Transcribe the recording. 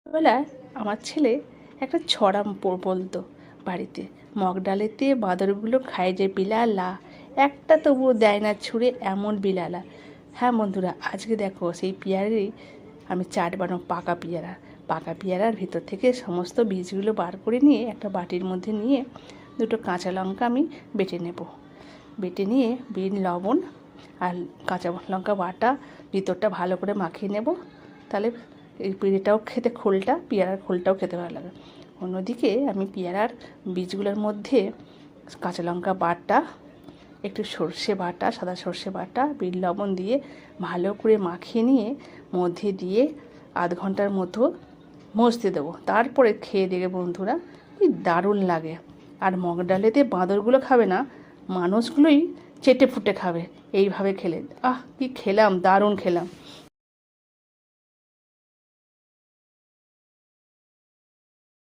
ছোটবেলায় আমার ছেলে একটা ছড়া বলতো বাড়িতে, মগ ডালেতে বাঁদরগুলো খায় যে পিলালা, একটা তবুও দেয় না ছুঁড়ে এমন বিলালা। হ্যাঁ বন্ধুরা, আজকে দেখো সেই পেয়ারেরই আমি চাট বানাবো। পাকা পেয়ারার ভিতর থেকে সমস্ত বীজগুলো বার করে নিয়ে একটা বাটির মধ্যে নিয়ে দুটো কাঁচা লঙ্কা আমি বেটে নেব। বেটে নিয়ে বিন লবণ আর কাঁচা লঙ্কা বাটা ভিতরটা ভালো করে মাখিয়ে নেব। তাহলে এই পেঁড়েটাও খেতে, পেয়ারার খোলটাও খেতে ভালো লাগে। অন্যদিকে আমি পেয়ারার বীজগুলোর মধ্যে কাঁচা লঙ্কা বাটা, একটু সর্ষে বাটা, সাদা সর্ষে বাটা, বিট লবণ দিয়ে ভালো করে মাখিয়ে নিয়ে মধ্যে দিয়ে আধ ঘন্টার মতো মজতে দেবো। তারপরে খেয়ে দেখে বন্ধুরা, কি দারুণ লাগে। আর মগ ডালেতে বাঁদরগুলো খাবে না, মানুষগুলোই চেটে ফুটে খাবে এইভাবে খেলে। কি খেলাম, দারুণ খেলাম।